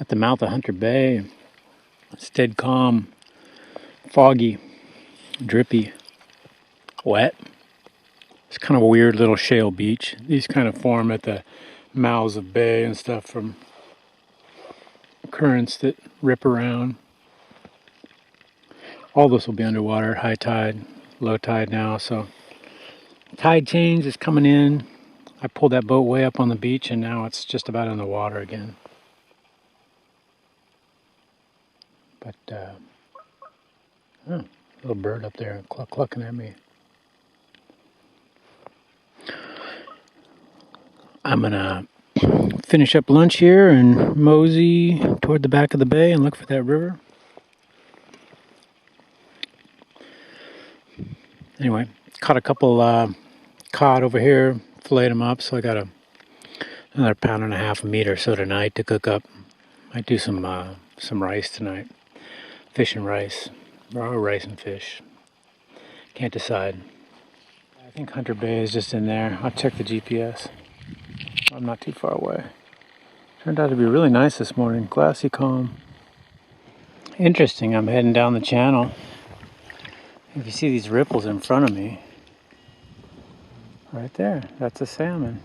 at the mouth of Hunter Bay. It's dead calm, foggy, drippy, wet. It's kind of a weird little shale beach. These kind of form at the mouths of bay and stuff from currents that rip around. All this will be underwater, high tide, low tide now, so tide change is coming in. I pulled that boat way up on the beach and now it's just about in the water again. But, oh, little bird up there clucking at me. I'm gonna finish up lunch here and mosey toward the back of the bay and look for that river. Anyway, caught a couple cod over here, filleted them up, so I got another 1.5 pounds of meat or so tonight to cook up. Might do some rice tonight, fish and rice, or rice and fish. Can't decide. I think Hunter Bay is just in there. I'll check the GPS. I'm not too far away. Turned out to be really nice this morning. Glassy, calm. Interesting, I'm heading down the channel. If you see these ripples in front of me, right there, that's a salmon.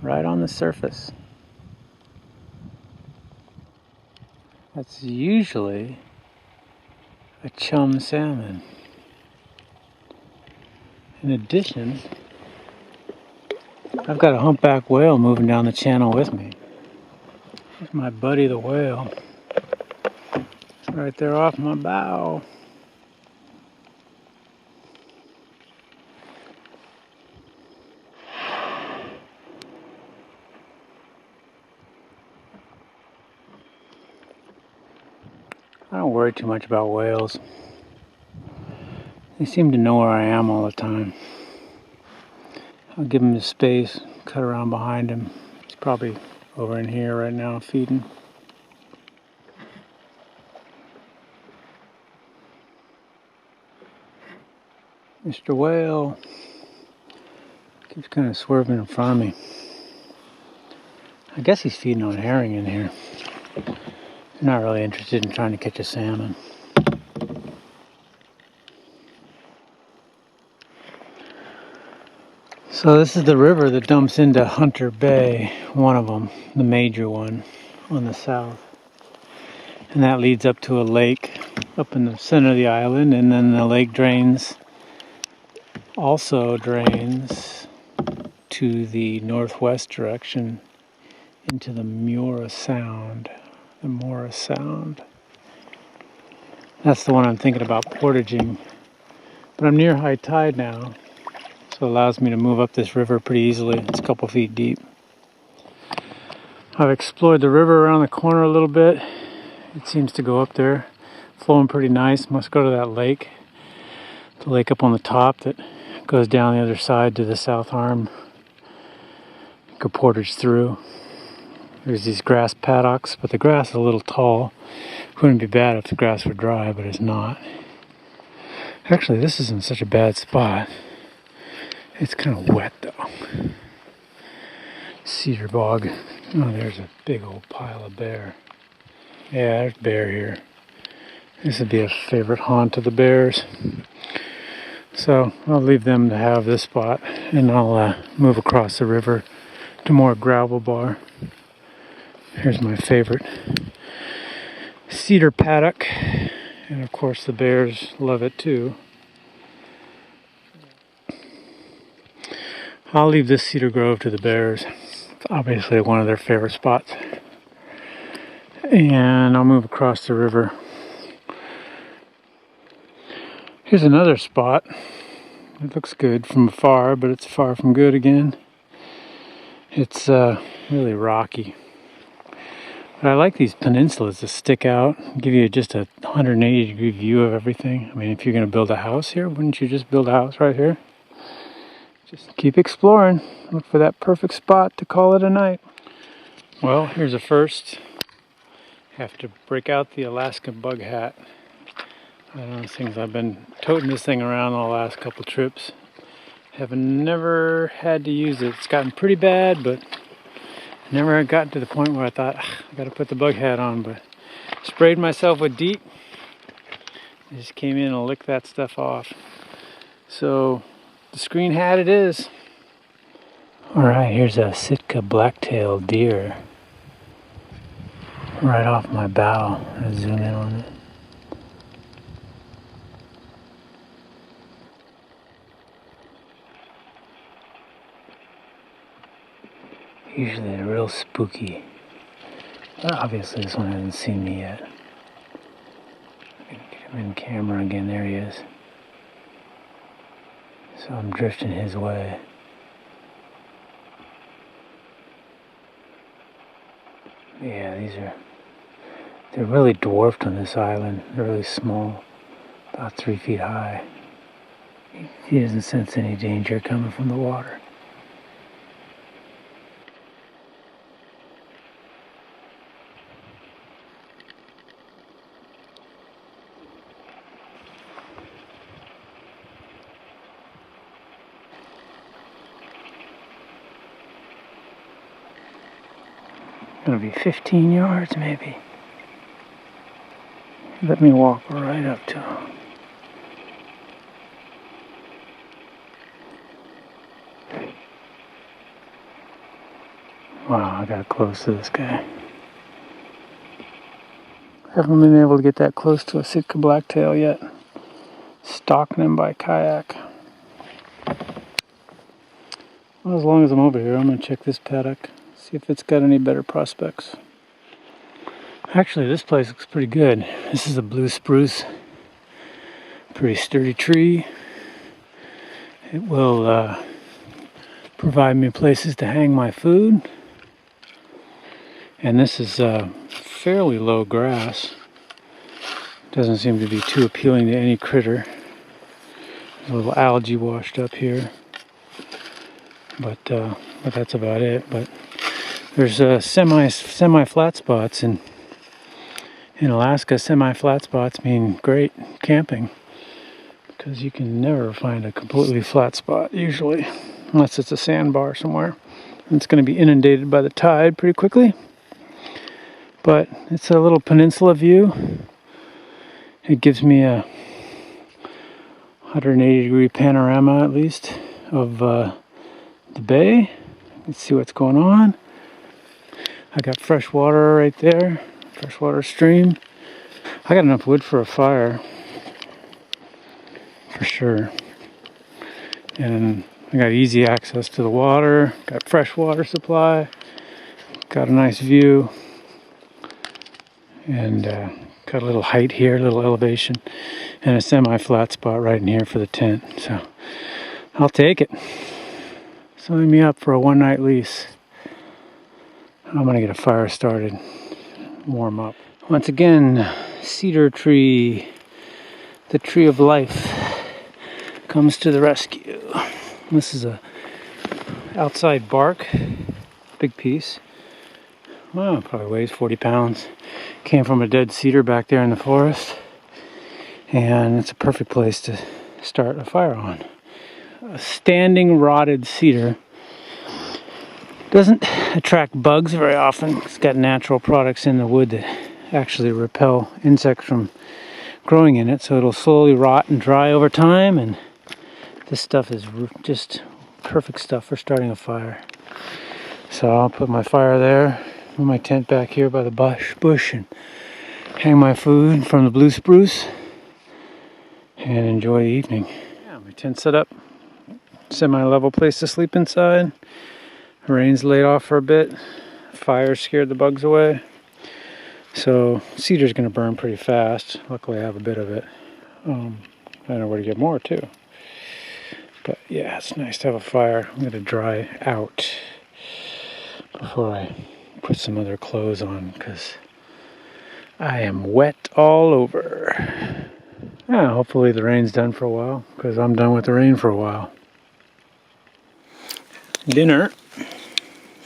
Right on the surface. That's usually a chum salmon. In addition, I've got a humpback whale moving down the channel with me. There's my buddy the whale. It's right there off my bow. I don't worry too much about whales. They seem to know where I am all the time. I'll give him his space, cut around behind him. He's probably over in here right now feeding. Mr. Whale keeps kind of swerving in front of me. I guess he's feeding on herring in here. I'm not really interested in trying to catch a salmon. So this is the river that dumps into Hunter Bay, one of them, the major one on the south. And that leads up to a lake up in the center of the island, and then the lake also drains to the northwest direction into the Mora Sound. The Mora Sound. That's the one I'm thinking about portaging. But I'm near high tide now, so it allows me to move up this river pretty easily. It's a couple feet deep. I've explored the river around the corner a little bit. It seems to go up there, flowing pretty nice. Must go to that lake. The lake up on the top that goes down the other side to the south arm. Go portage through. There's these grass paddocks, but the grass is a little tall. Wouldn't be bad if the grass were dry, but it's not. Actually, this isn't such a bad spot. It's kind of wet though. Cedar bog. Oh, there's a big old pile of bear. Yeah, there's bear here. This would be a favorite haunt of the bears. So I'll leave them to have this spot, and I'll move across the river to more gravel bar. Here's my favorite cedar paddock, and of course the bears love it too. I'll leave this cedar grove to the bears. It's obviously one of their favorite spots. And I'll move across the river. Here's another spot. It looks good from afar, but it's far from good again. It's really rocky. But I like these peninsulas that stick out, give you just a 180-degree view of everything. I mean, if you're going to build a house here, wouldn't you just build a house right here? Just keep exploring. Look for that perfect spot to call it a night. Well, here's a first. Have to break out the Alaska bug hat. One of those things, I've been toting this thing around the last couple trips. Have never had to use it. It's gotten pretty bad, but Never had gotten to the point where I thought, I gotta put the bug hat on, but sprayed myself with DEET. I just came in and licked that stuff off. So the screen hat it is. Alright, here's a Sitka Blacktail deer right off my bow. I'll zoom in on it. Usually they're real spooky. But obviously this one hasn't seen me yet. I'm gonna get him in camera again. There he is. So I'm drifting his way. Yeah, they're really dwarfed on this island. They're really small, about 3 feet high. He doesn't sense any danger coming from the water. Gonna be 15 yards maybe. Let me walk right up to him. Wow, I got close to this guy. Haven't been able to get that close to a Sitka Blacktail yet. Stalking him by kayak. Well, as long as I'm over here, I'm gonna check this paddock. See if it's got any better prospects. Actually, this place looks pretty good. This is a blue spruce. Pretty sturdy tree. It will provide me places to hang my food. And this is fairly low grass. Doesn't seem to be too appealing to any critter. There's a little algae washed up here. But that's about it. But there's semi-flat spots, and in Alaska, semi-flat spots mean great camping because you can never find a completely flat spot usually, unless it's a sandbar somewhere. And it's going to be inundated by the tide pretty quickly. But it's a little peninsula view. It gives me a 180-degree panorama at least of the bay. Let's see what's going on. I got fresh water right there, freshwater stream. I got enough wood for a fire, for sure. And I got easy access to the water, got fresh water supply, got a nice view, and got a little height here, a little elevation, and a semi-flat spot right in here for the tent. So I'll take it. Sign me up for a one-night lease. I'm gonna get a fire started, warm up. Once again, cedar tree, the tree of life, comes to the rescue. This is a outside bark, big piece. Well, probably weighs 40 pounds. Came from a dead cedar back there in the forest, and it's a perfect place to start a fire on. A standing rotted cedar doesn't attract bugs very often. It's got natural products in the wood that actually repel insects from growing in it, so it'll slowly rot and dry over time, and this stuff is just perfect stuff for starting a fire. So I'll put my fire there, move my tent back here by the bush, and hang my food from the blue spruce and enjoy the evening. Yeah, my tent set up, semi-level place to sleep inside. Rain's laid off for a bit. Fire scared the bugs away. So cedar's gonna burn pretty fast. Luckily I have a bit of it. I know where to get more too. But yeah, it's nice to have a fire. I'm gonna dry out before I put some other clothes on because I am wet all over. Yeah, hopefully the rain's done for a while because I'm done with the rain for a while. Dinner.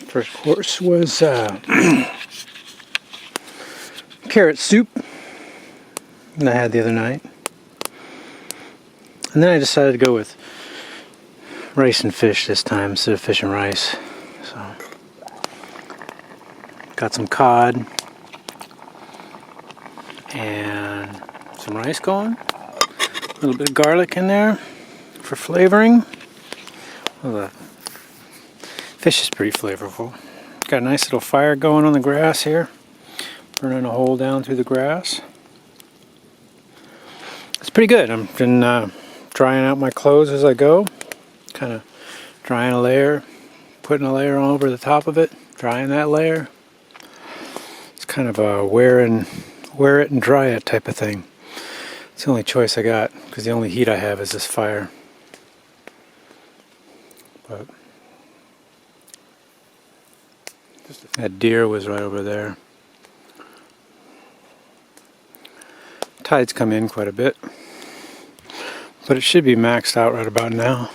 First course was carrot soup that I had the other night. And then I decided to go with rice and fish this time instead of fish and rice. So Got some cod and some rice going. A little bit of garlic in there for flavoring. Well, the fish is pretty flavorful. Got a nice little fire going on the grass here. Burning a hole down through the grass. It's pretty good. I've been drying out my clothes as I go. Kind of drying a layer, putting a layer on over the top of it, drying that layer. It's kind of a wear it and dry it type of thing. It's the only choice I got because the only heat I have is this fire. But that deer was right over there. Tide's come in quite a bit, but it should be maxed out right about now.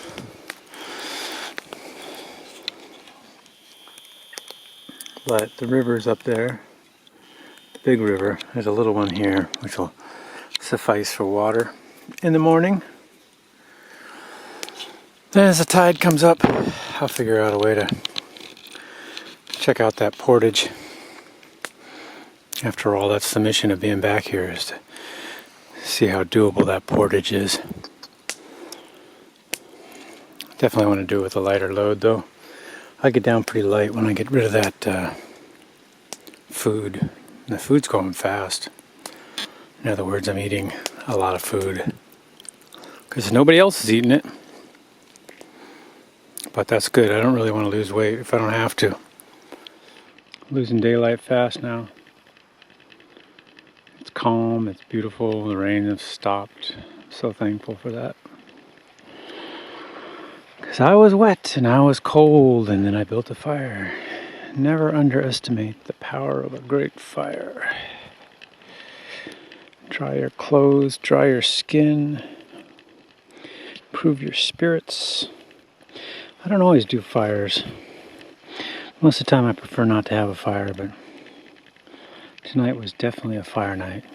But the river's up there, the big river. There's a little one here, which will suffice for water in the morning. Then as the tide comes up, I'll figure out a way to check out that portage. After all, that's the mission of being back here, is to see how doable that portage is. Definitely want to do it with a lighter load though. I get down pretty light when I get rid of that food. The food's going fast. In other words, I'm eating a lot of food because nobody else is eating it. But that's good. I don't really want to lose weight if I don't have to. I'm losing daylight fast now. It's calm, it's beautiful, the rain has stopped. I'm so thankful for that. Because I was wet and I was cold and then I built a fire. Never underestimate the power of a great fire. Dry your clothes, dry your skin, improve your spirits. I don't always do fires. Most of the time I prefer not to have a fire, but tonight was definitely a fire night.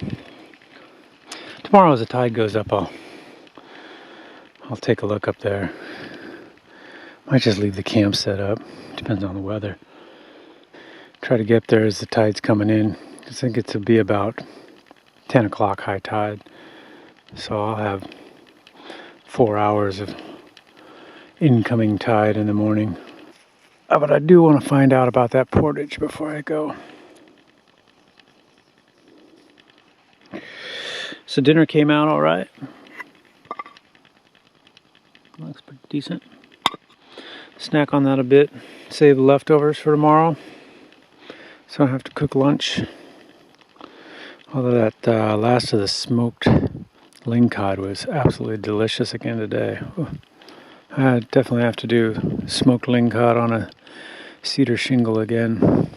Tomorrow as the tide goes up, I'll take a look up there. Might just leave the camp set up. Depends on the weather. Try to get up there as the tide's coming in. I think it'll be about 10 o'clock high tide. So I'll have 4 hours of incoming tide in the morning. But I do want to find out about that portage before I go. So dinner came out all right. Looks pretty decent. Snack on that a bit. Save the leftovers for tomorrow. So I have to cook lunch. Although that last of the smoked lingcod was absolutely delicious again today. Ooh. I definitely have to do smoked lingcod on a cedar shingle again.